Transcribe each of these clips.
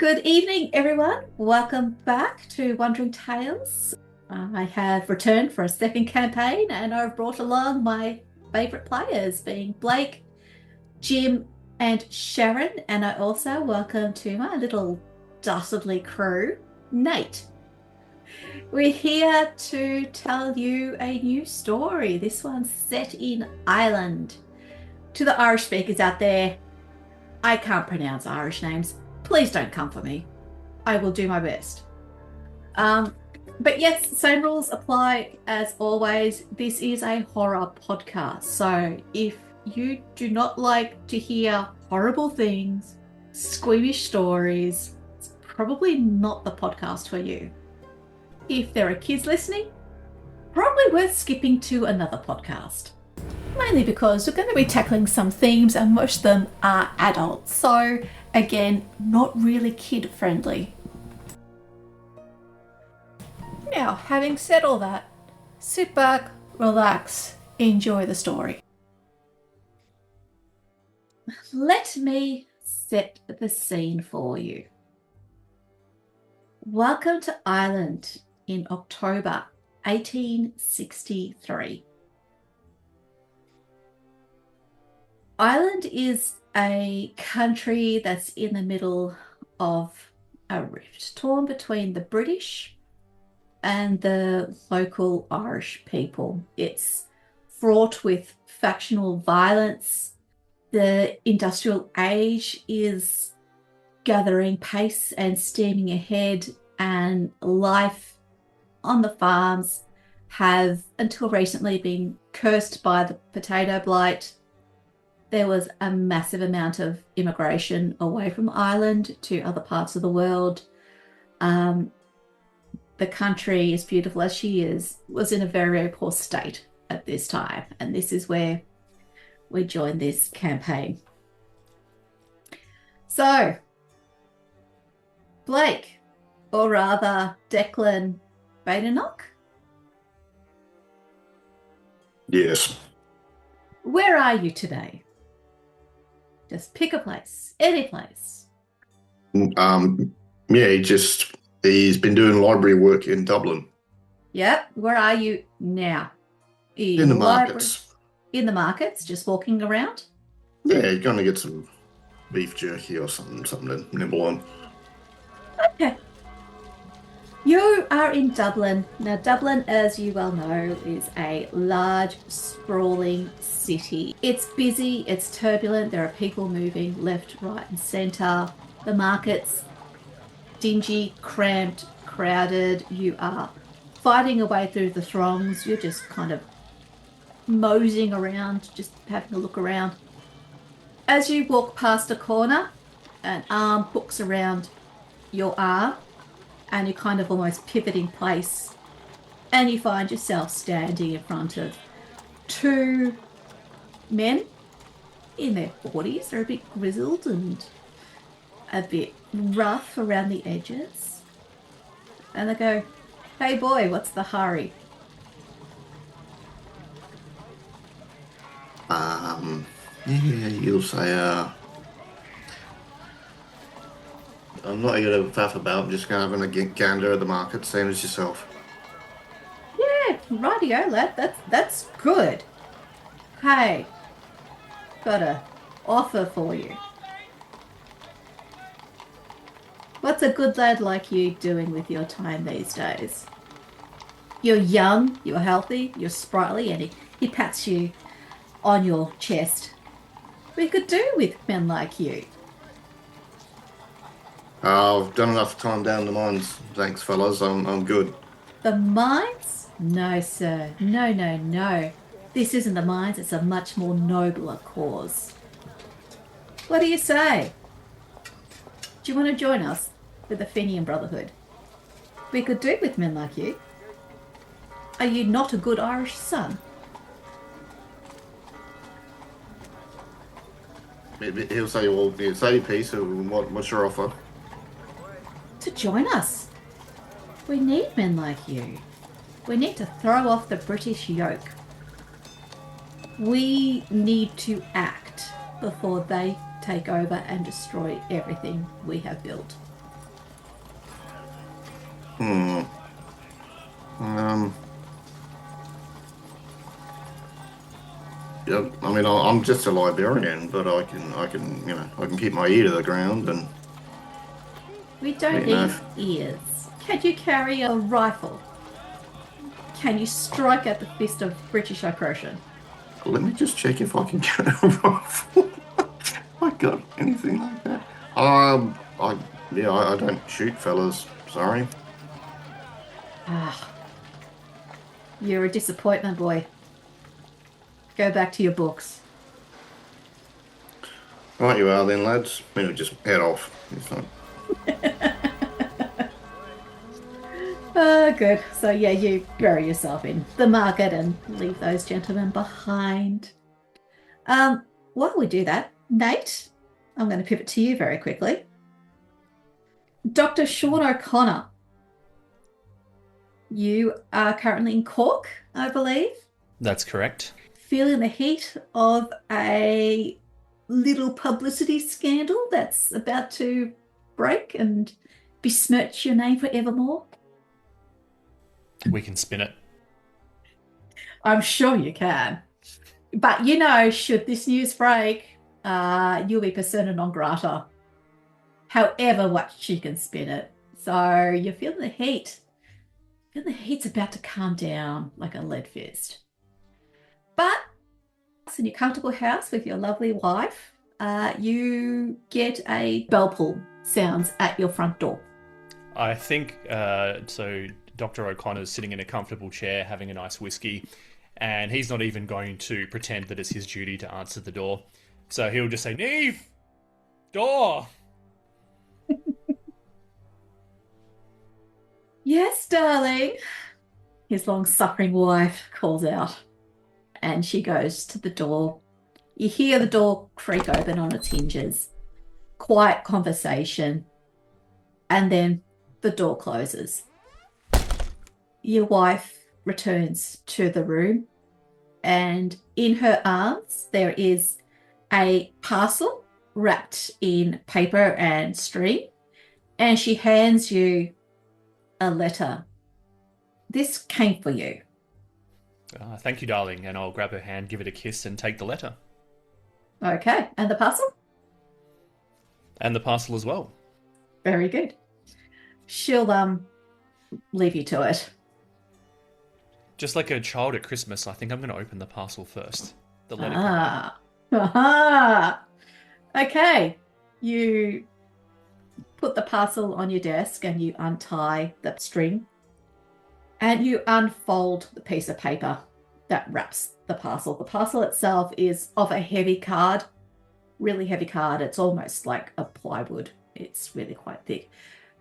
Good evening, everyone. Welcome back to Wandering Tales. I have returned for a second campaign and I've brought along my favourite players, being Blake, Jim, and Sharon. And I also welcome to my little dastardly crew, Nate. We're here to tell you a new story. This one's set in Ireland. To the Irish speakers out there, I can't pronounce Irish names. Please don't come for me. I will do my best. But yes, same rules apply as always. This is a horror podcast. So if you do not like to hear horrible things, squeamish stories, it's probably not the podcast for you. If there are kids listening, probably worth skipping to another podcast. Mainly because we're going to be tackling some themes and most of them are adult. So again, not really kid friendly. Now, having said all that, sit back, relax, enjoy the story. Let me set the scene for you. Welcome to Ireland in October 1863. Ireland is a country that's in the middle of a rift, torn between the British and the local Irish people. It's fraught with factional violence. The industrial age is gathering pace and steaming ahead, and life on the farms have until recently been cursed by the potato blight. There was a massive amount of immigration away from Ireland to other parts of the world. The country, as beautiful as she is, was in a very, very poor state at this time. And this is where we joined this campaign. So, Blake, or rather Declan Badenoch? Yes. Where are you today? Just pick a place, any place. Yeah, he's been doing library work in Dublin. Yep. Where are you now? In the markets. In the markets, just walking around? Yeah, he's going to get some beef jerky or something to nibble on. Okay. You are in Dublin. Now, Dublin, as you well know, is a large, sprawling city. It's busy, it's turbulent, there are people moving left, right, and centre. The market's dingy, cramped, crowded. You are fighting a way through the throngs. You're just kind of moseying around, just having a look around. As you walk past a corner, an arm hooks around your arm, and you kind of almost pivot in place, and you find yourself standing in front of two men in their 40s. They're a bit grizzled and a bit rough around the edges. And they go, "Hey boy, what's the hurry?" Yeah, you'll say, I'm not here to faff about, I'm just going to have a gander at the market, same as yourself. Yeah, rightio, lad. That's good. Hey, got a offer for you. What's a good lad like you doing with your time these days? You're young, you're healthy, you're sprightly, and he pats you on your chest. We could do with men like you. I've done enough time down the mines. Thanks, fellas. I'm good. The mines? No, sir. No. This isn't the mines. It's a much more nobler cause. What do you say? Do you want to join us with the Fenian Brotherhood? We could do with men like you. Are you not a good Irish son? He'll say, well, say your piece. What's your offer? To join us. We need men like you. We need to throw off the British yoke. We need to act before they take over and destroy everything we have built. Hmm. Um. Yeah, I mean, I'm just a librarian, but I can keep my ear to the ground and, We don't you know, need ears. Can you carry a rifle? Can you strike at the fist of British oppression? let me just check if I can get a rifle. I got anything like that? I don't shoot, fellas. Sorry. Ah, you're a disappointment, boy. Go back to your books. Right, you are then, lads. Maybe just head off. It's like, Oh, good. So, yeah, you bury yourself in the market and leave those gentlemen behind. While we do that, Nate, I'm going to pivot to you very quickly. Dr. Sean O'Connor, you are currently in Cork, I believe, That's correct. feeling the heat of a little publicity scandal that's about to break and besmirch your name forevermore. We can spin it. I'm sure you can. But you know, should this news break, you'll be persona non grata. However much you can spin it. So you're feeling the heat. Feeling the heat's about to calm down like a lead fist. But in your comfortable house with your lovely wife, you get a bell pull sounds at your front door. I think so. Dr. O'Connor's sitting in a comfortable chair having a nice whiskey, and he's not even going to pretend that it's his duty to answer the door. So he'll just say, Neve! Door! Yes, darling, his long-suffering wife calls out, and she goes to the door. You hear the door creak open on its hinges. Quiet conversation, and then the door closes. Your wife returns to the room, and in her arms there is a parcel wrapped in paper and string, and she hands you a letter. This came for you. Thank you, darling. And I'll grab her hand, give it a kiss, and take the letter. Okay, and the parcel? And the parcel as well. Very good. She'll leave you to it. Just like a child at Christmas, I think I'm going to open the parcel first. The letter. Aha. Okay. You put the parcel on your desk and you untie the string and you unfold the piece of paper that wraps the parcel. The parcel itself is of a heavy card, really heavy card. It's almost like a plywood. It's really quite thick.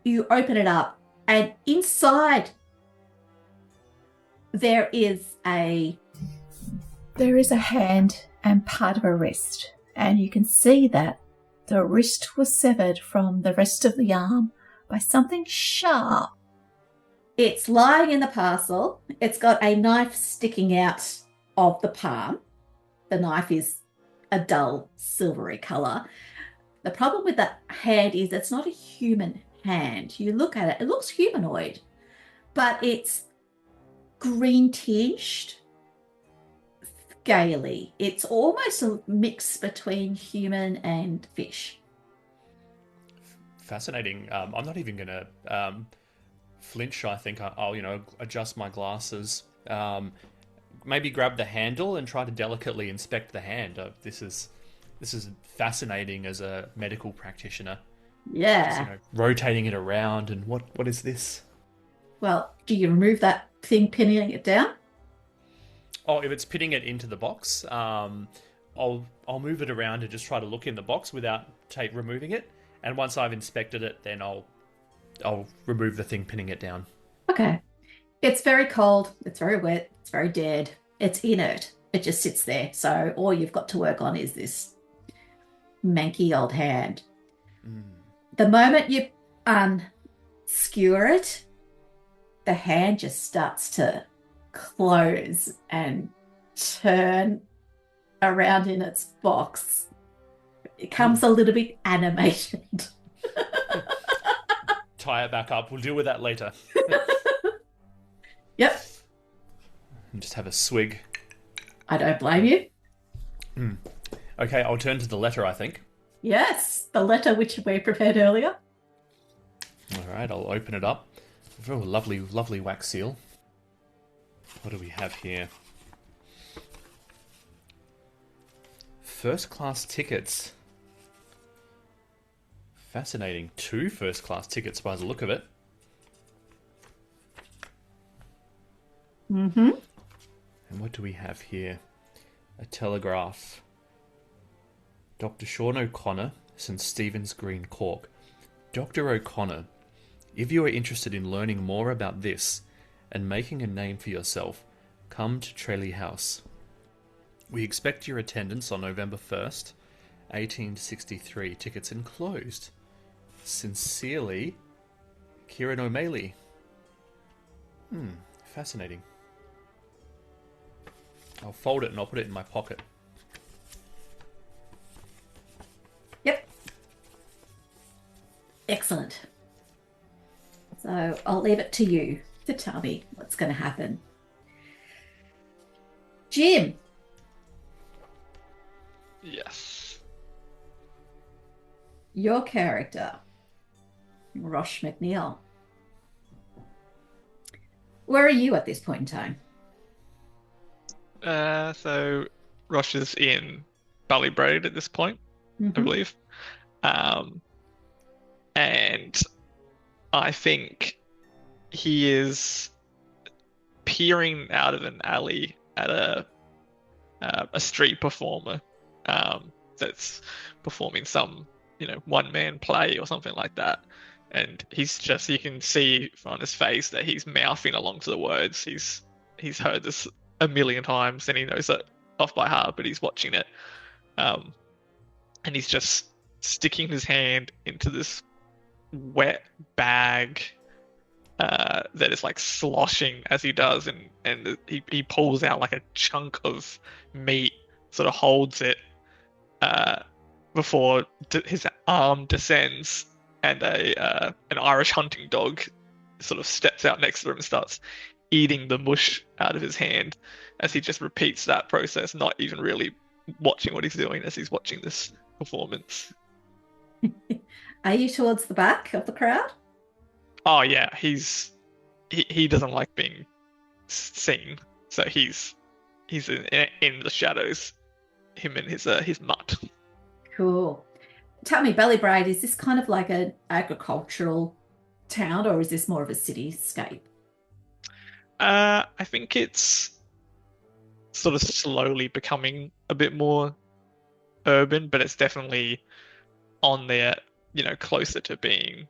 You open it up and inside there is a hand and part of a wrist, and you can see that the wrist was severed from the rest of the arm by something sharp. It's lying in the parcel. It's got a knife sticking out of the palm. The knife is a dull silvery colour. The problem with that hand is it's not a human hand. You look at it, it looks humanoid, but it's green tinged, scaly. It's almost a mix between human and fish. Fascinating. I'm not even going to flinch. I think I'll adjust my glasses. Maybe grab the handle and try to delicately inspect the hand. This is fascinating as a medical practitioner. Yeah. Just, rotating it around and what is this? Well, do you remove that thing pinning it down? Oh, if it's pinning it into the box, I'll move it around and just try to look in the box without removing it. And once I've inspected it, then I'll remove the thing pinning it down. Okay. It's very cold. It's very wet. It's very dead. It's inert. It just sits there. So all you've got to work on is this manky old hand. The moment you unskewer it, the hand just starts to close and turn around in its box. It becomes a little bit animated. tie it back up. We'll deal with that later. Yep. And just have a swig. I don't blame you. Okay, I'll turn to the letter, I think. Yes, the letter which we prepared earlier. All right, I'll open it up. Oh, lovely, lovely wax seal. What do we have here? First class tickets. Fascinating. 2 first class tickets by the look of it. Mm-hmm. And what do we have here? A telegraph. Dr. Sean O'Connor, St. Stephen's Green, Cork. Dr. O'Connor, if you are interested in learning more about this and making a name for yourself, come to Tralee House. We expect your attendance on November 1st, 1863. Tickets enclosed. Sincerely, Kieran O'Malley. Fascinating. I'll fold it and I'll put it in my pocket. Yep. Excellent. So I'll leave it to you to tell me what's going to happen. Jim. Yes. Your character, Rosh McNeil. Where are you at this point in time? So Rosh is in Ballybraid at this point, I believe. And I think he is peering out of an alley at a street performer that's performing some, one-man play or something like that. And you can see on his face that he's mouthing along to the words. He's heard this a million times and he knows it off by heart, but he's watching it. And he's just sticking his hand into this wet bag that is like sloshing as he does, and he pulls out like a chunk of meat, sort of holds it before his arm descends, and an Irish hunting dog sort of steps out next to him and starts eating the mush out of his hand as he just repeats that process, not even really watching what he's doing as he's watching this performance. Are you towards the back of the crowd? Oh yeah, he doesn't like being seen, so he's in the shadows, him and his mutt. Cool. Tell me, Ballybraid, is this kind of like an agricultural town, or is this more of a cityscape? I think it's sort of slowly becoming a bit more urban, but it's definitely on there, closer to being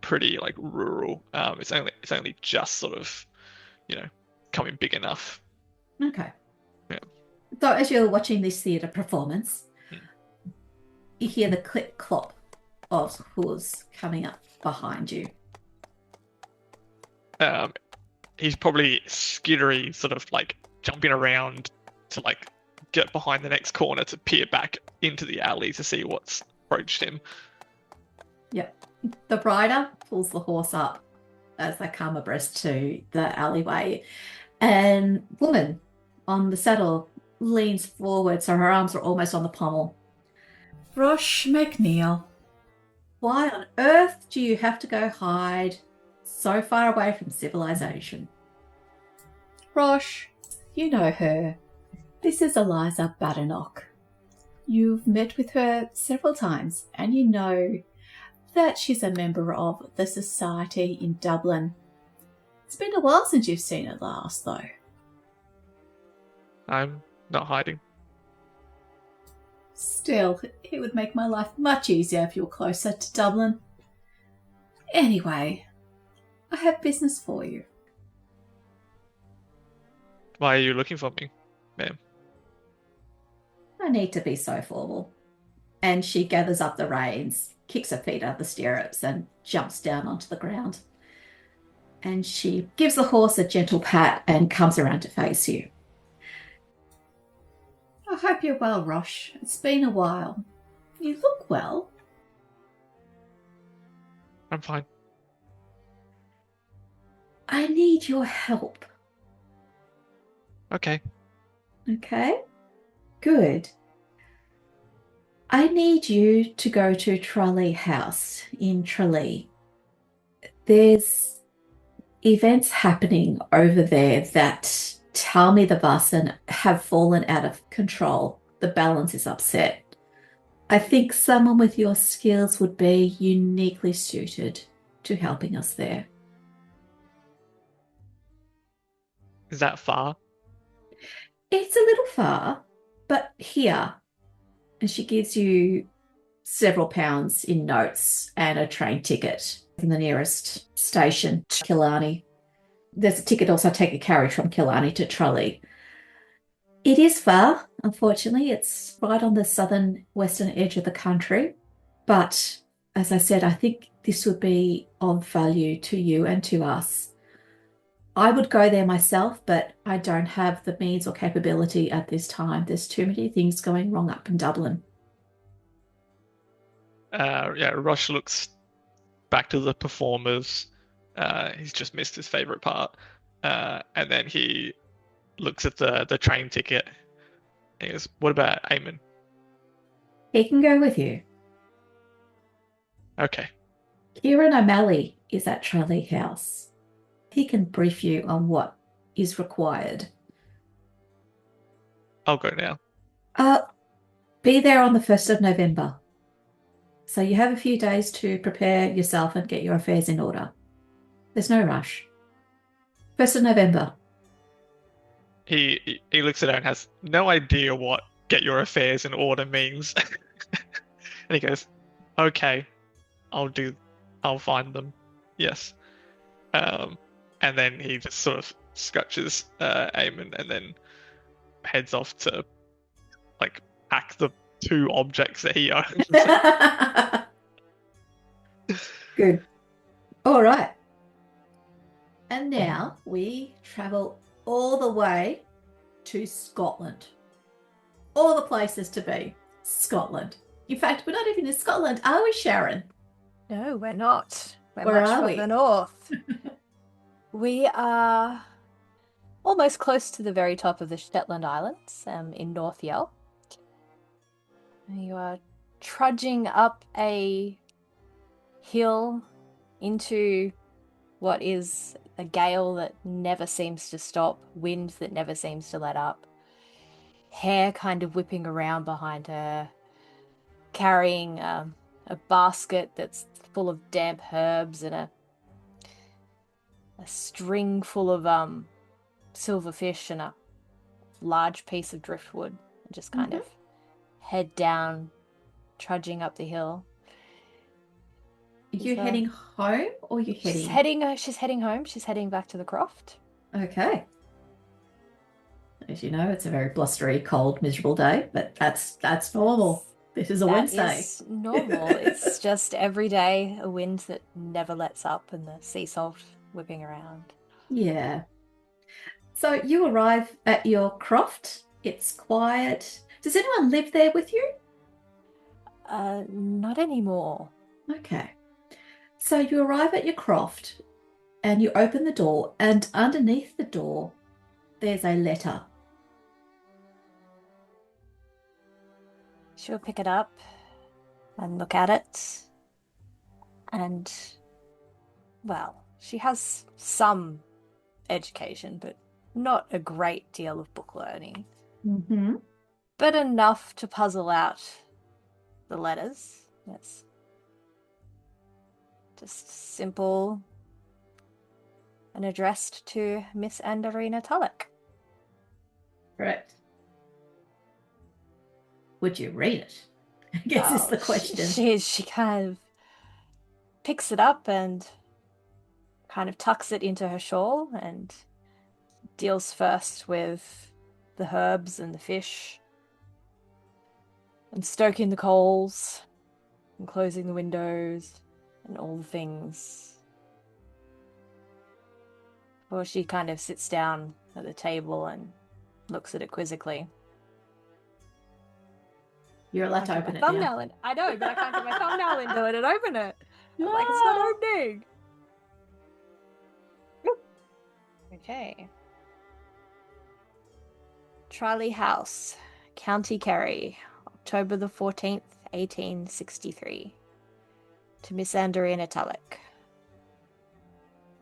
pretty like rural. It's only just sort of, becoming big enough. Okay. Yeah. So as you're watching this theatre performance, you hear the click clop of hooves coming up behind you. He's probably skittery, sort of like jumping around to like get behind the next corner to peer back into the alley to see what's approached him. Yep. The rider pulls the horse up as they come abreast to the alleyway, and woman on the saddle leans forward so her arms are almost on the pommel. Rosh McNeil, why on earth do you have to go hide so far away from civilization? Rosh, you know her. This is Eliza Badenoch. You've met with her several times, and you know that she's a member of the Society in Dublin. It's been a while since you've seen her last, though. I'm not hiding. Still, it would make my life much easier if you were closer to Dublin. Anyway, I have business for you. Why are you looking for me, ma'am? I need to be so formal. And she gathers up the reins, kicks her feet out the stirrups, and jumps down onto the ground. And she gives the horse a gentle pat and comes around to face you. I hope you're well, Rosh. It's been a while. You look well. I'm fine. I need your help. Okay. Okay? Good. I need you to go to Tralee House in Tralee. There's events happening over there that tell me the Vaesen have fallen out of control. The balance is upset. I think someone with your skills would be uniquely suited to helping us there. Is that far? It's a little far, but here. And she gives you several pounds in notes and a train ticket from the nearest station to Killarney. There's a ticket also take a carriage from Killarney to Tralee. It is far, unfortunately. It's right on the southern western edge of the country. But as I said, I think this would be of value to you and to us. I would go there myself, but I don't have the means or capability at this time. There's too many things going wrong up in Dublin. Yeah, Rush looks back to the performers. He's just missed his favorite part. And then he looks at the train ticket. He goes, "What about Eamon?" He can go with you. Okay. Kieran O'Malley is at Tralee House. He can brief you on what is required. I'll go now. Be there on the 1st of November. So you have a few days to prepare yourself and get your affairs in order. There's no rush. 1st of November. He looks at her and has no idea what "get your affairs in order" means. And he goes, "Okay, I'll find them. Yes." And then he just sort of scratches Eamon and then heads off to like pack the 2 objects that he owns. Good. All right. And now we travel all the way to Scotland. All the places to be. Scotland. In fact, we're not even in Scotland, are we, Sharon? No, we're not. We're Where much are we? further north. We are almost close to the very top of the Shetland Islands, in North Yell. You are trudging up a hill into what is a gale that never seems to stop, wind that never seems to let up, hair kind of whipping around behind her, carrying a basket that's full of damp herbs and a string full of silverfish and a large piece of driftwood, and just kind of head down, trudging up the hill. Are you heading home or are you heading? She's heading home. She's heading back to the croft. Okay. As you know, it's a very blustery, cold, miserable day, but that's normal. This is a Wednesday. That is normal. It's just every day a wind that never lets up and the sea salt whipping around. Yeah. So you arrive at your croft. It's quiet. Does anyone live there with you? Not anymore. Okay. So you arrive at your croft and you open the door, and underneath the door there's a letter. She'll pick it up and look at it. And, well, she has some education, but not a great deal of book learning. Mm-hmm. But enough to puzzle out the letters. Yes. Just simple and addressed to Miss Andarina Tulloch. Correct. Would you read it? I guess is the question. She kind of picks it up and kind of tucks it into her shawl and deals first with the herbs and the fish and stoking the coals and closing the windows and all the things. Before she kind of sits down at the table and looks at it quizzically. You're allowed to open it now. I know, but I can't get my thumbnail into it and open it. I'm like, it's not opening. Okay. Tralee House, County Kerry, October the 14th, 1863. To Miss Anderina Tulloch.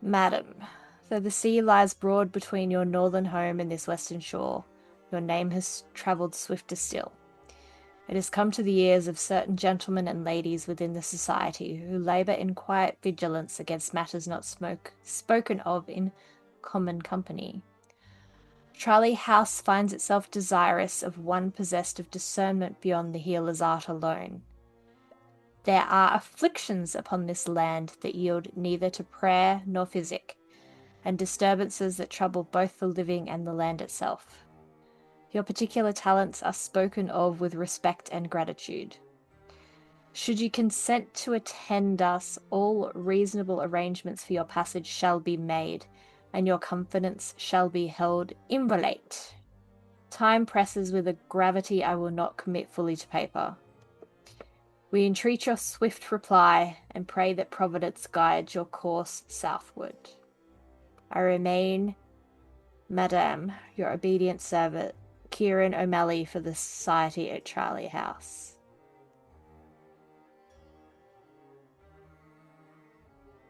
Madam, though the sea lies broad between your northern home and this western shore, your name has travelled swifter still. It has come to the ears of certain gentlemen and ladies within the society who labour in quiet vigilance against matters not spoken of in common company. Tralee House finds itself desirous of one possessed of discernment beyond the healer's art alone. There are afflictions upon this land that yield neither to prayer nor physic, and disturbances that trouble both the living and the land itself. Your particular talents are spoken of with respect and gratitude. Should you consent to attend us, all reasonable arrangements for your passage shall be made, and your confidence shall be held inviolate. Time presses with a gravity I will not commit fully to paper. We entreat your swift reply, and pray that Providence guides your course southward. I remain, Madame, your obedient servant, Kieran O'Malley, for the Society at Tralee House.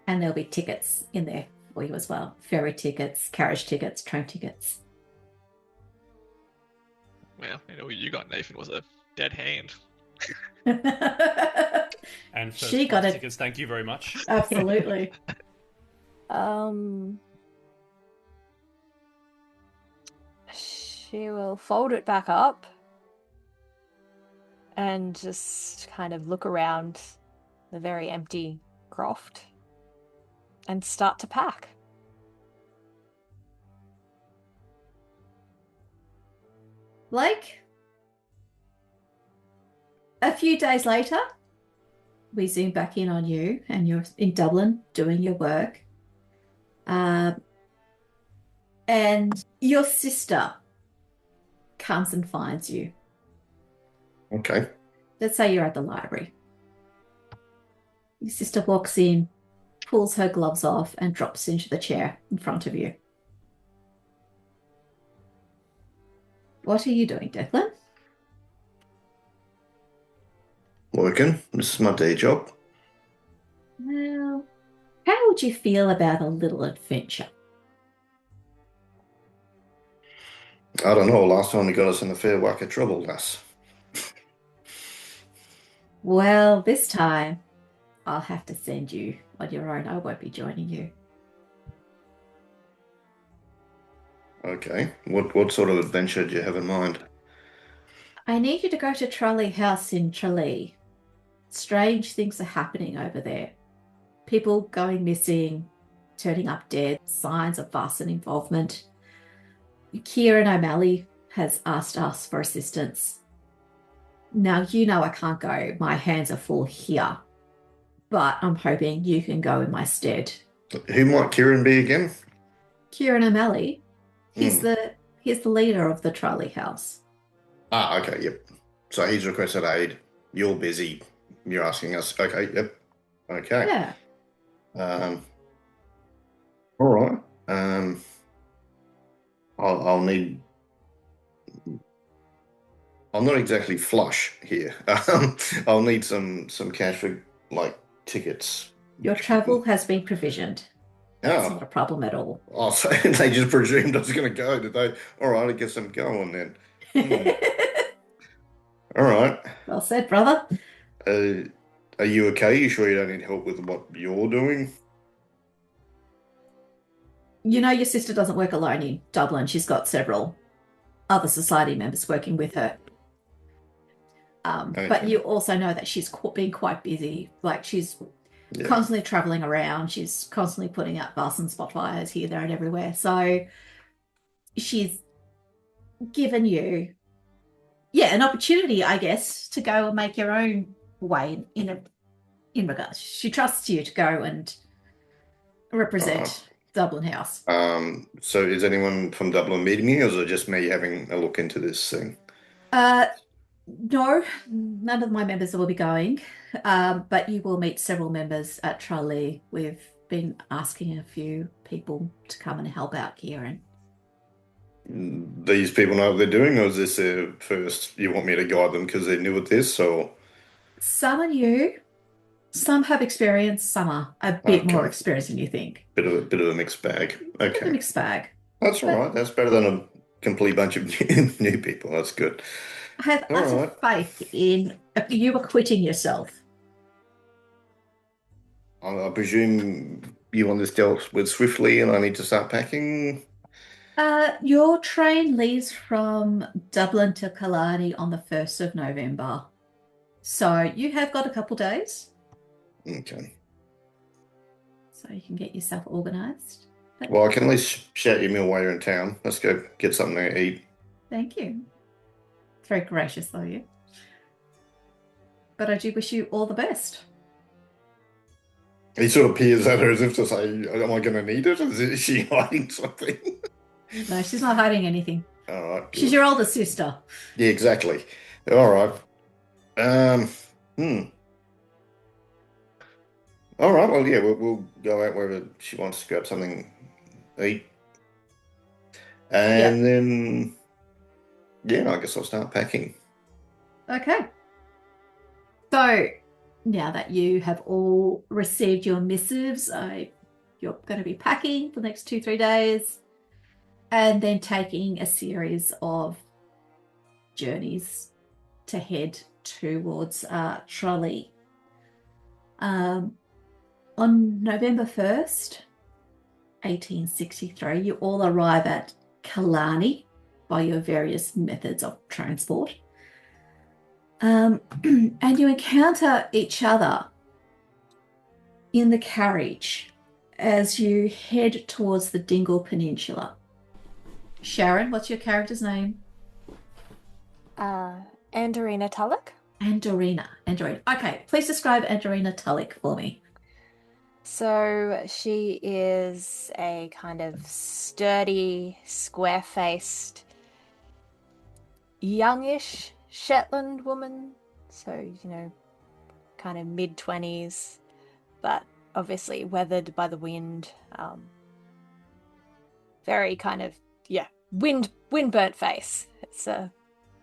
And there'll be tickets in there for you as well. Ferry tickets, carriage tickets, train tickets. Well, all you got, Nathan, was a dead hand. And first She class got it. tickets, thank you very much. Absolutely. She will fold it back up and just kind of look around the very empty croft and start to pack. Blake, a few days later, we zoom back in on you and you're in Dublin doing your work. And your sister comes and finds you. Okay. Let's say you're at the library. Your sister walks in, pulls her gloves off, and drops into the chair in front of you. What are you doing, Declan? Working. This is my day job. Well, how would you feel about a little adventure? I don't know. Last time he got us in a fair whack of trouble, lass. Well, this time I'll have to send you on your own. I won't be joining you. Okay. What sort of adventure do you have in mind? I need you to go to Tralee House in Tralee. Strange things are happening over there. People going missing, turning up dead, signs of Vaesen involvement. Kieran O'Malley has asked us for assistance. Now, you know I can't go. My hands are full here. But I'm hoping you can go in my stead. Who might Kieran be again? Kieran O'Malley, he's the leader of the Tralee House. Ah, okay, yep. So he's requested aid. You're busy. You're asking us. Okay, yep. Okay. Yeah. All right. I'll need. I'm not exactly flush here. I'll need some cash for like tickets. Your travel has been provisioned. It's Oh, not a problem at all. oh, so they just presumed I was going to go, did they? All right, I guess I'm going then. All right. Well said, brother. Are you okay? You sure you don't need help with what you're doing? You know your sister doesn't work alone in Dublin. She's got several other society members working with her. Okay. But you also know that she's been quite busy. Like she's constantly traveling around. She's constantly putting out Vaesen spotfires here, there, and everywhere. So she's given you, an opportunity, I guess, to go and make your own way in regards. She trusts you to go and represent Dublin House. So is anyone from Dublin meeting me, or is it just me having a look into this thing? No, none of my members will be going, but you will meet several members at Tralee with been asking a few people to come and help out here. These people know what they're doing, or is this their first? You want me to guide them because they're new at this, or Some are new, some have experience, some are a bit more Okay. experienced than you think. bit of a mixed bag? Bit of a Okay, mixed bag. that's all But right. That's better than a complete bunch of new people. That's good. I have All utter right. faith in you acquitting yourself. I presume you want this dealt with swiftly, and I need to start packing. Your train leaves from Dublin to Killarney on the 1st of November. So you have got a couple days, Okay. so you can get yourself organised. Well, I can at least shout your meal while you're in town. Let's go get something to eat. Thank you. Very gracious of you. But I do wish you all the best. He sort of peers at her as if to say, "Am I going to need it? Is she hiding something?" No, she's not hiding anything. All right. She's your older sister. Yeah, exactly. All right. Hmm. All right. Well, yeah, we'll go out wherever she wants to grab something to eat, and then yeah, I guess I'll start packing. Okay. So now that you have all received your missives, you're going to be packing for the next 2-3 days and then taking a series of journeys to head towards Tralee. On November 1st, 1863, you all arrive at Killarney by your various methods of transport. And you encounter each other in the carriage as you head towards the Dingle Peninsula. Sharon, what's your character's name? Andorina Tulloch. Andorina. Okay, please describe Andorina Tulloch for me. So she is a kind of sturdy, square-faced, youngish Shetland woman. So, kind of mid-20s, but obviously weathered by the wind. Very kind of, wind-burnt face. It's a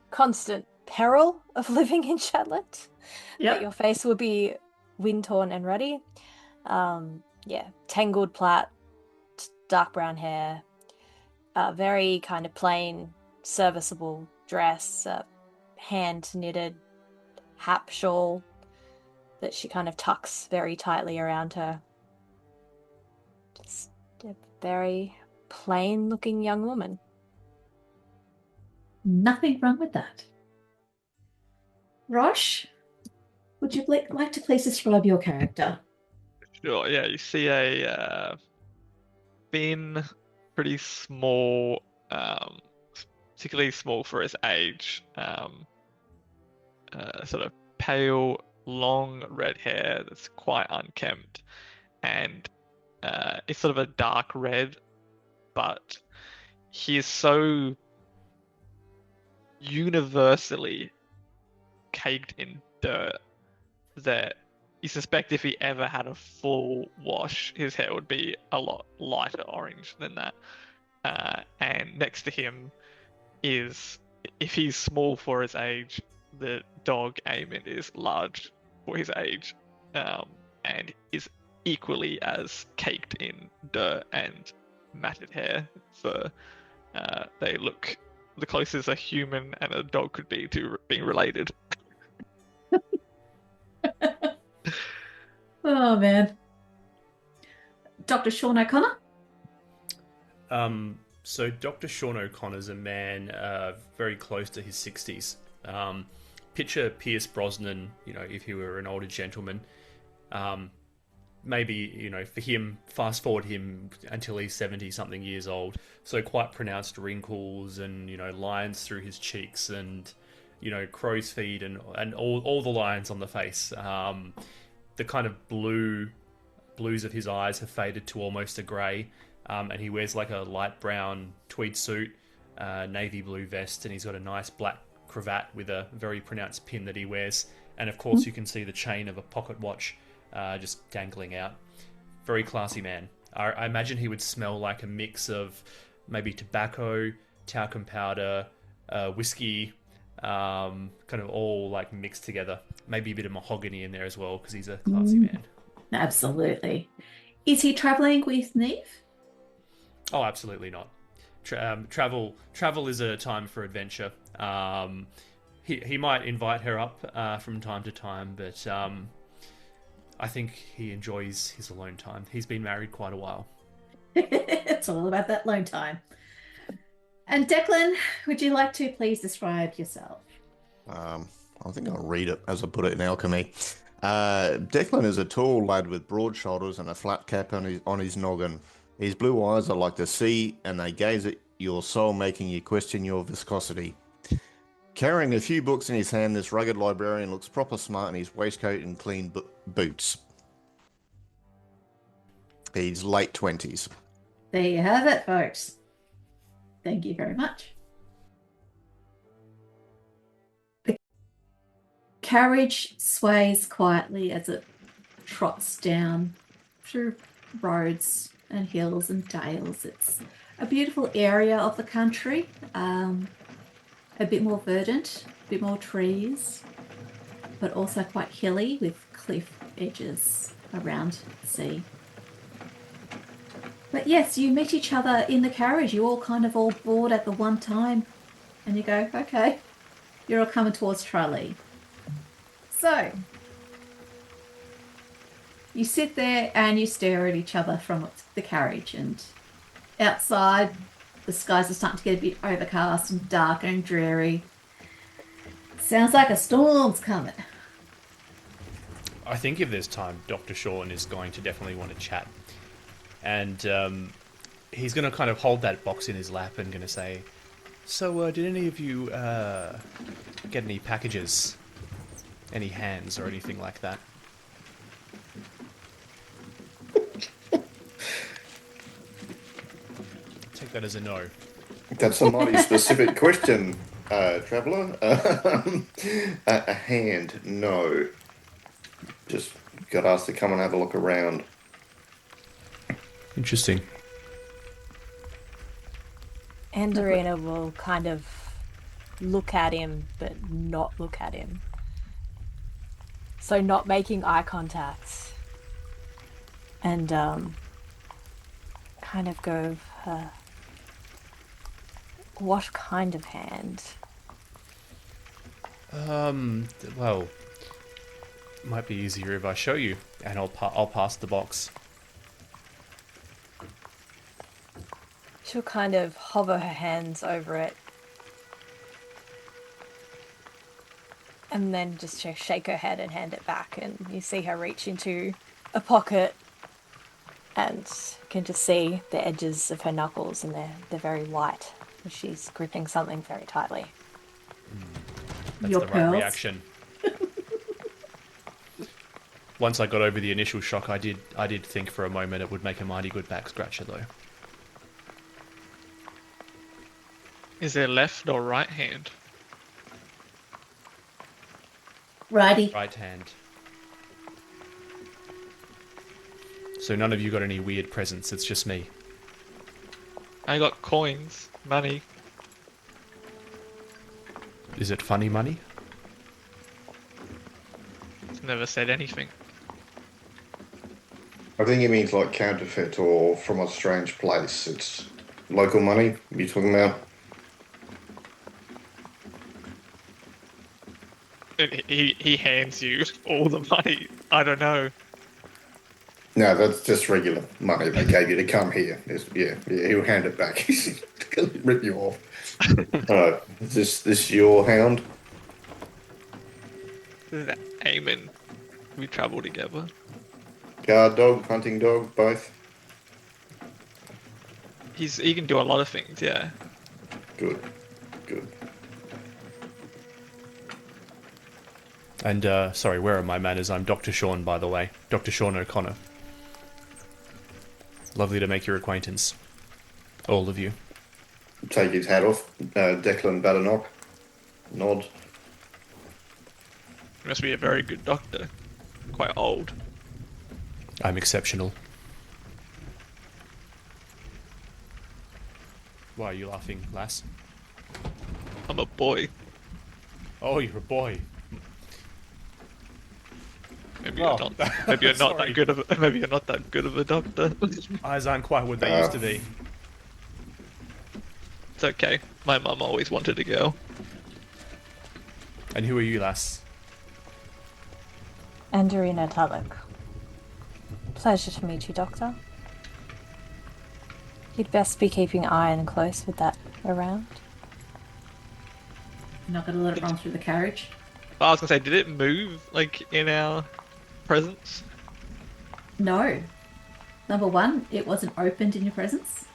constant peril of living in Shetland. Yep. But your face will be wind-torn and ruddy. Tangled plait, dark brown hair, very kind of plain, serviceable dress, hand-knitted hap shawl that she kind of tucks very tightly around her. Just a very plain-looking young woman. Nothing wrong with that. Rosh, would you like to please describe your character? Sure, yeah, you see a thin, pretty small, particularly small for his age, sort of pale, long red hair that's quite unkempt, and it's sort of a dark red, but he is so universally caked in dirt that you suspect if he ever had a full wash, his hair would be a lot lighter orange than that. And next to him is, if he's small for his age, the dog Eamon is large for his age, and is equally as caked in dirt and matted hair. So they look the closest a human and a dog could be to being related. Oh, man. Dr. Sean O'Connor? So Dr. Sean O'Connor's a man very close to his 60s. Picture Pierce Brosnan, if he were an older gentleman. Maybe, for him, fast forward him until he's 70-something years old. So quite pronounced wrinkles and, lines through his cheeks and, crow's feet and all the lines on the face. The kind of blues of his eyes have faded to almost a grey, and he wears like a light brown tweed suit, navy blue vest, and he's got a nice black cravat with a very pronounced pin that he wears, and of course you can see the chain of a pocket watch just dangling out. very classy man. I imagine he would smell like a mix of maybe tobacco, talcum powder, whiskey, kind of all like mixed together. Maybe a bit of mahogany in there as well because he's a classy man. Absolutely. Is he traveling with Neve? Oh, absolutely not. Travel is a time for adventure. He might invite her up from time to time, but I think he enjoys his alone time. He's been married quite a while. It's all about that alone time. And Declan, would you like to please describe yourself? I think I'll read it as I put it in Alchemy. Declan is a tall lad with broad shoulders and a flat cap on his noggin. His blue eyes are like the sea, and they gaze at your soul, making you question your viscosity. Carrying a few books in his hand, this rugged librarian looks proper smart in his waistcoat and clean boots. He's late 20s. There you have it, folks. Thank you very much. The carriage sways quietly as it trots down through roads and hills and dales. It's a beautiful area of the country, a bit more verdant, a bit more trees, but also quite hilly with cliff edges around the sea. But yes, you meet each other in the carriage. You all kind of all board at the one time, and you go, okay, you're all coming towards Tralee. So you sit there and you stare at each other from the carriage, and outside the skies are starting to get a bit overcast and dark and dreary. Sounds like a storm's coming. I think if there's time, Dr. Sean is going to definitely want to chat. And he's going to kind of hold that box in his lap and going to say, so did any of you get any packages? Any hands or anything like that? Take that as a no. That's a mighty specific question, traveller. A hand, no. Just got asked to come and have a look around. Interesting. Andarina will kind of look at him, but not look at him. So not making eye contact. And kind of go, what kind of hand? Well, it might be easier if I show you, and I'll pass the box. She'll kind of hover her hands over it. And then just shake her head and hand it back. And you see her reach into a pocket and you can just see the edges of her knuckles, and they're very white. She's gripping something very tightly. That's Your the right pearls. reaction. Once I got over the initial shock, I did think for a moment it would make a mighty good back scratcher, though. Is there left or right hand? Righty. Right hand. So none of you got any weird presents, it's just me. I got coins, money. Is it funny money? Never said anything. I think he means like counterfeit or from a strange place. It's local money you're talking about? He hands you all the money. I don't know. No, that's just regular money they gave you to come here. Yeah, he'll hand it back. He's going to rip you off. Is this your hound? Eamon. We travel together. Guard dog, hunting dog, both? He can do a lot of things, yeah. Good. And, sorry, where are my manners? I'm Dr. Sean, by the way. Dr. Sean O'Connor. Lovely to make your acquaintance. All of you. Take his hat off. Declan Badenoch. Nod. He must be a very good doctor. Quite old. I'm exceptional. Why are you laughing, lass? I'm a boy. Oh, you're a boy. Maybe Oh, you're not. Maybe you're not sorry. that good of. Maybe you're not that good of a doctor. Eyes aren't quite what they used to be. It's okay. My mum always wanted a girl. And who are you, lass? Andarina Tulloch. Pleasure to meet you, Doctor. You'd best be keeping Iron close with that around. You're not going to let it run through the carriage? I was gonna say, did it move like in our presence? No. Number one, it wasn't opened in your presence.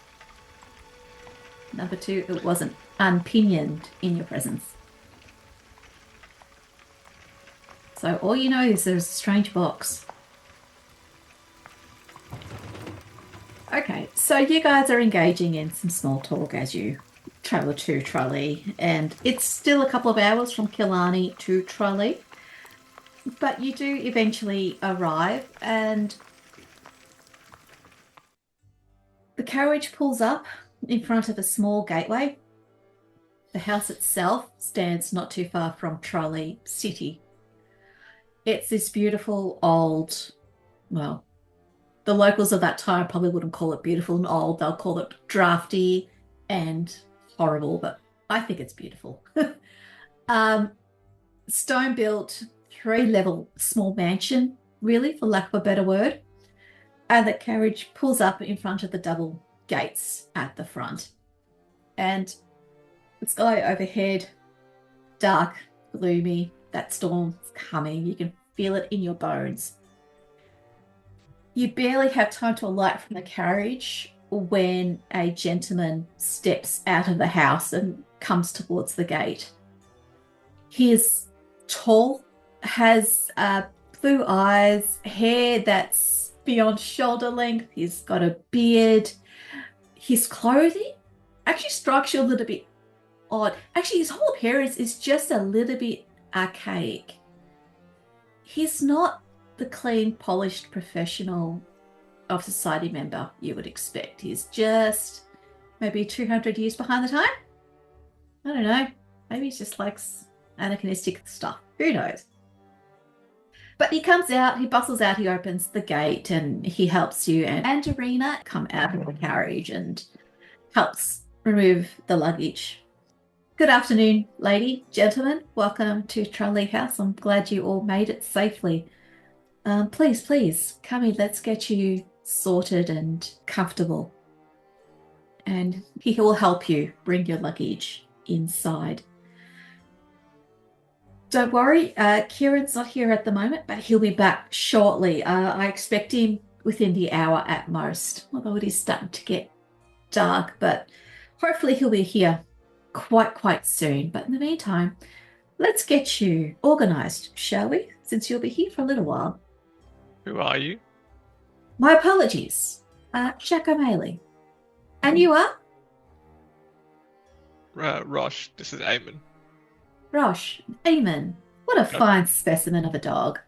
Number two, it wasn't unpinioned in your presence. So all you know is there's a strange box. Okay, so you guys are engaging in some small talk as you travel to Tralee, and it's still a couple of hours from Killarney to Tralee, but you do eventually arrive, and the carriage pulls up in front of a small gateway. The house itself stands not too far from Tralee City. It's this beautiful old, well, the locals of that time probably wouldn't call it beautiful and old. They'll call it drafty and horrible, but I think it's beautiful. Stone built, 3-level small mansion, really, for lack of a better word. And the carriage pulls up in front of the double gates at the front. And the sky overhead, dark, gloomy, that storm's coming. You can feel it in your bones. You barely have time to alight from the carriage when a gentleman steps out of the house and comes towards the gate. He is tall, has blue eyes, hair that's beyond shoulder length. He's got a beard. His clothing actually strikes you a little bit odd. Actually, his whole appearance is just a little bit archaic. He's not the clean, polished professional of society member you would expect. He's just maybe 200 years behind the time. I don't know. Maybe he just likes anachronistic stuff. Who knows? But he comes out, he bustles out, he opens the gate, and he helps you and Arena come out of the carriage and helps remove the luggage. Good afternoon, lady, gentlemen. Welcome to Tralee House. I'm glad you all made it safely. Please, come in. Let's get you sorted and comfortable. And he will help you bring your luggage inside. Don't worry, Kieran's not here at the moment, but he'll be back shortly. I expect him within the hour at most, although it is starting to get dark, but hopefully he'll be here quite soon. But in the meantime, let's get you organised, shall we? Since you'll be here for a little while. Who are you? My apologies. Jack O'Malley. And you are? Rosh. This is Eamon. Rosh. Eamon. What a fine specimen of a dog.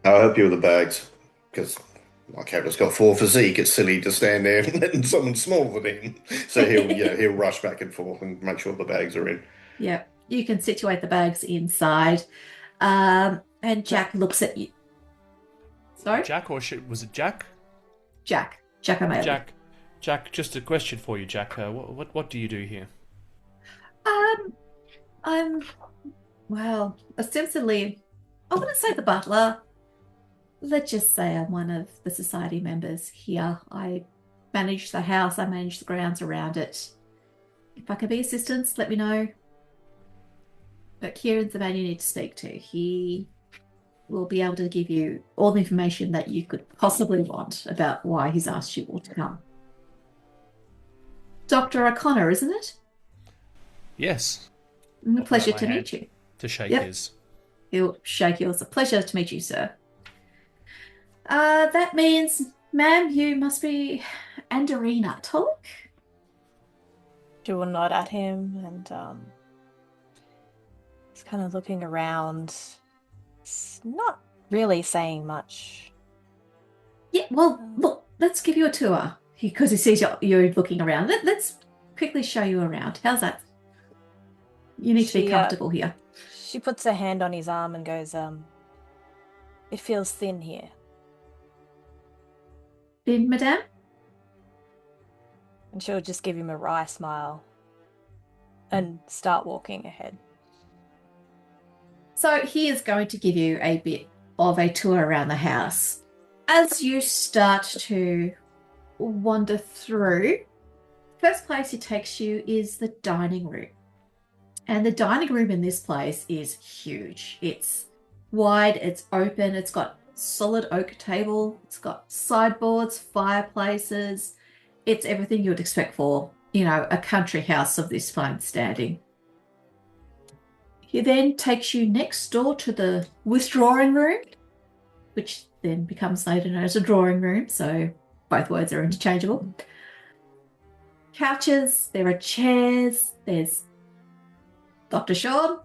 I'll help you with the bags, because my character's got 4 physique. It's silly to stand there and letting someone smaller than him. So he'll rush back and forth and make sure the bags are in. Yeah, you can situate the bags inside. And Jack looks at you. Sorry? Jack, or was it Jack? Jack O'Malley. Jack, just a question for you, Jack. What do you do here? Well, ostensibly, I wouldn't say the butler. Let's just say I'm one of the society members here. I manage the house, I manage the grounds around it. If I can be assistance, let me know. But Kieran's the man you need to speak to. He will be able to give you all the information that you could possibly want about why he's asked you all to come. Dr. O'Connor, isn't it? Yes. A pleasure to meet you. To shake Yep. his. He'll shake yours. A pleasure to meet you, sir. That means, ma'am, you must be Andarina Tulloch? She will nod at him and he's kind of looking around. It's not really saying much. Yeah, well, look, let's give you a tour. because he sees you're looking around. Let's quickly show you around. How's that? You need to be comfortable here. She puts her hand on his arm and goes, it feels thin here. Thin, madame? And she'll just give him a wry smile and start walking ahead. So he is going to give you a bit of a tour around the house. As you start to wander through, first place he takes you is the dining room. And the dining room in this place is huge. It's wide, it's open, it's got solid oak table, it's got sideboards, fireplaces. It's everything you would expect for, a country house of this fine standing. He then takes you next door to the withdrawing room, which then becomes later known as a drawing room, so both words are interchangeable. Couches, there are chairs, there's Dr. Sean,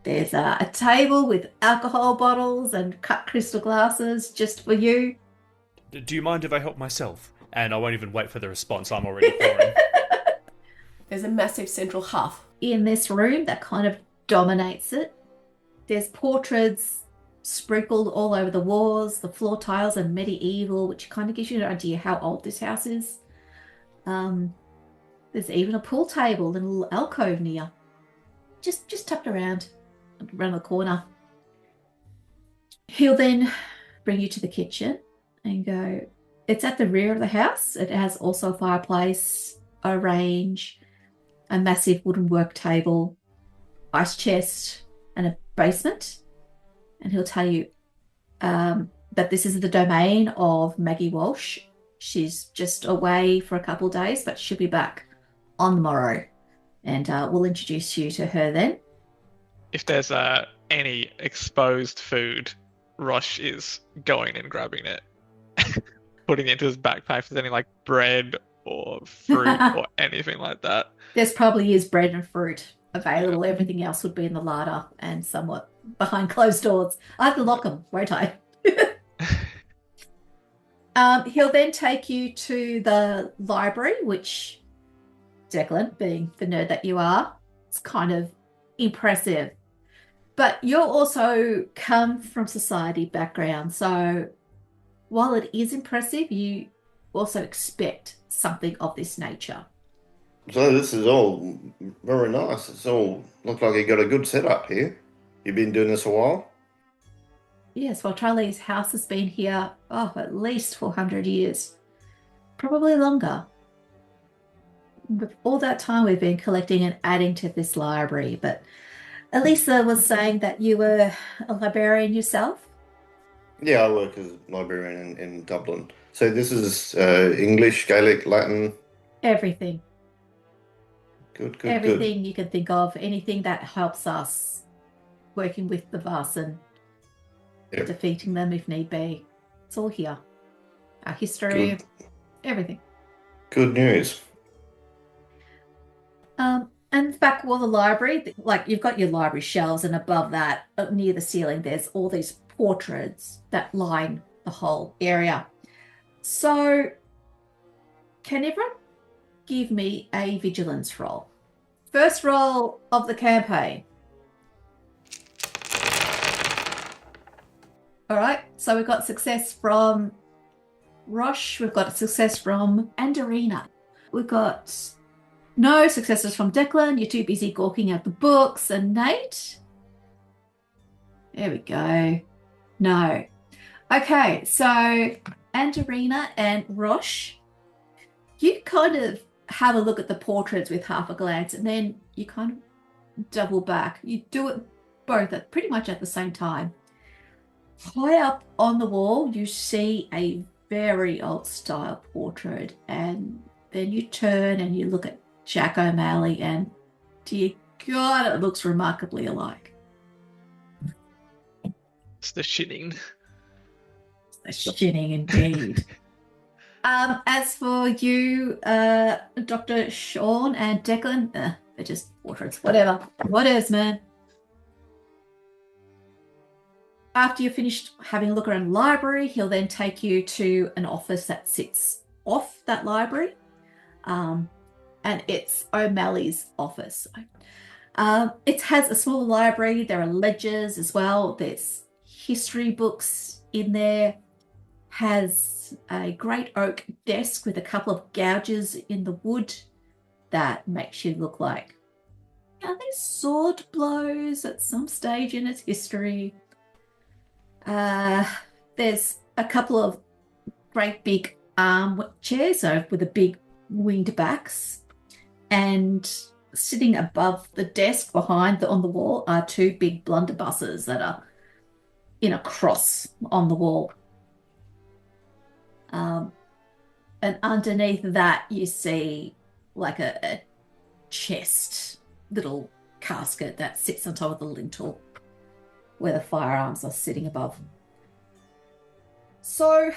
there's a table with alcohol bottles and cut crystal glasses just for you. Do you mind if I help myself? And I won't even wait for the response, I'm already pouring. There's a massive central hearth. In this room that kind of dominates it, there's portraits sprinkled all over the walls. The floor tiles are medieval, which kind of gives you an idea how old this house is. There's even a pool table and a little alcove near. Just tucked around the corner. He'll then bring you to the kitchen and go, it's at the rear of the house. It has also a fireplace, a range, a massive wooden work table, ice chest, and a basement. And he'll tell you that this is the domain of Maggie Walsh. She's just away for a couple of days, but she'll be back on the morrow. And we'll introduce you to her then. If there's any exposed food, Rosh is going and grabbing it, putting it into his backpack. If there's any like bread or fruit or anything like that. There's probably is bread and fruit available. Everything else would be in the larder and somewhat behind closed doors. I have to lock them, won't I? He'll then take you to the library, which Declan, being the nerd that you are, it's kind of impressive. But you'll also come from society background, so while it is impressive, you also expect something of this nature. So this is all very nice. It's all looks like you got a good setup here. You've been doing this a while? Yes, well, Tralee's house has been here, at least 400 years. Probably longer. But all that time we've been collecting and adding to this library. But Elisa was saying that you were a librarian yourself? Yeah, I work as a librarian in Dublin. So this is English, Gaelic, Latin? Everything. Good. Everything you can think of. Anything that helps us working with the Vaesen. Yep. Defeating them if need be. It's all here. Our history, everything. Good news. And back wall the library, like you've got your library shelves, and above that, near the ceiling, there's all these portraits that line the whole area. So, can everyone give me a vigilance roll? First roll of the campaign. All right, so we've got success from Rosh, we've got a success from Anderina. We've got no successes from Declan. You're too busy gawking at the books. And Nate? There we go. No. Okay, so Anderina and Rosh, you kind of have a look at the portraits with half a glance, and then you kind of double back. You do it both at pretty much at the same time. High up on the wall, you see a very old style portrait, and then you turn and you look at Jack O'Malley, and dear God, it looks remarkably alike. It's the shitting. It's the shitting indeed. As for you, Dr. Sean and Declan, they're just portraits. Whatever. What is, man? After you've finished having a look around the library, he'll then take you to an office that sits off that library, and it's O'Malley's office. It has a small library. There are ledgers as well. There's history books in there. Has a great oak desk with a couple of gouges in the wood that makes you look like, are there sword blows at some stage in its history? There's a couple of great big armchairs with the big winged backs, and sitting above the desk behind on the wall are two big blunderbusses that are in a cross on the wall. And underneath that you see like a chest, little casket that sits on top of the lintel where the firearms are sitting above. So,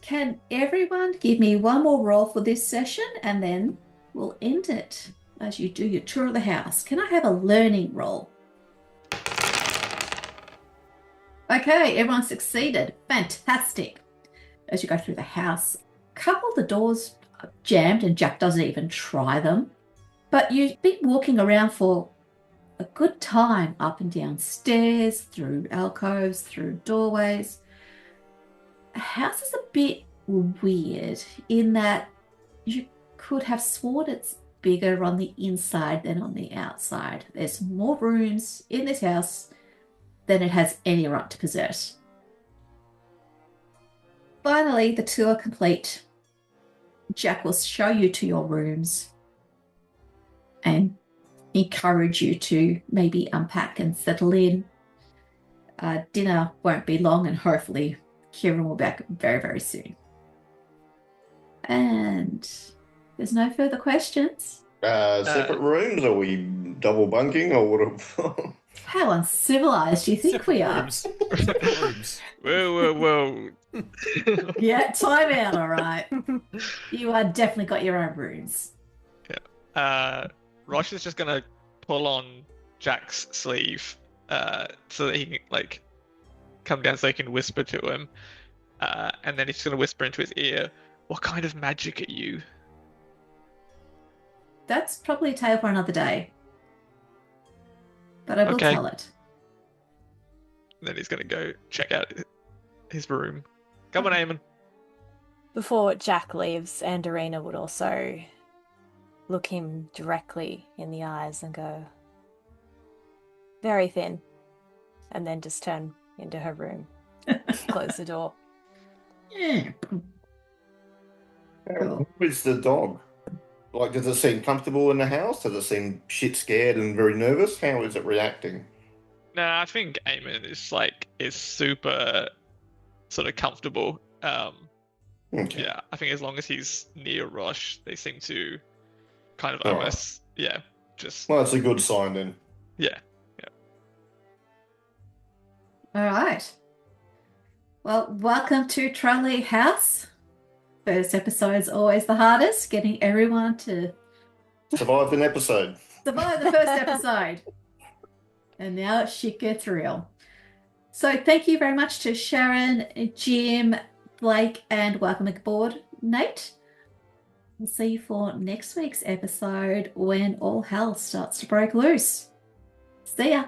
can everyone give me one more roll for this session, and then we'll end it as you do your tour of the house. Can I have a learning roll? Okay, everyone succeeded. Fantastic. As you go through the house, a couple of the doors are jammed and Jack doesn't even try them. But you've been walking around for a good time, up and down stairs, through alcoves, through doorways. The house is a bit weird in that you could have sworn it's bigger on the inside than on the outside. There's more rooms in this house than it has any right to possess. Finally, the tour complete. Jack will show you to your rooms and encourage you to maybe unpack and settle in. Dinner won't be long, and hopefully Kieran will be back very, very soon. And there's no further questions. Separate rooms? Are we double bunking or what? How uncivilized do you think Separate we are? rooms. Separate rooms. Whoa. Yeah, time out, all right. You are definitely got your own rooms. Rosh is just gonna pull on Jack's sleeve so that he can like come down so he can whisper to him, and then he's gonna whisper into his ear, "What kind of magic are you?" That's probably a tale for another day. But I will Okay. tell it. And then he's gonna go check out his room. Come on, Eamon. Before Jack leaves, Anderina would also look him directly in the eyes and go, "Very thin," and then just turn into her room, close the door. Yeah. How is the dog? Like, does it seem comfortable in the house? Does it seem shit scared and very nervous? How is it reacting? No, I think Eamon is super sort of comfortable. Okay. Yeah, I think as long as he's near Rosh, they seem to kind of All right. almost, just Well, that's a good sign then. yeah. All right. Well, welcome to Tralee House. First episode is always the hardest, getting everyone to Survived an episode. survive the first episode. And now shit gets real. So thank you very much to Sharon, Jim, Blake, and welcome aboard, Nate. We'll see you for next week's episode when all hell starts to break loose. See ya.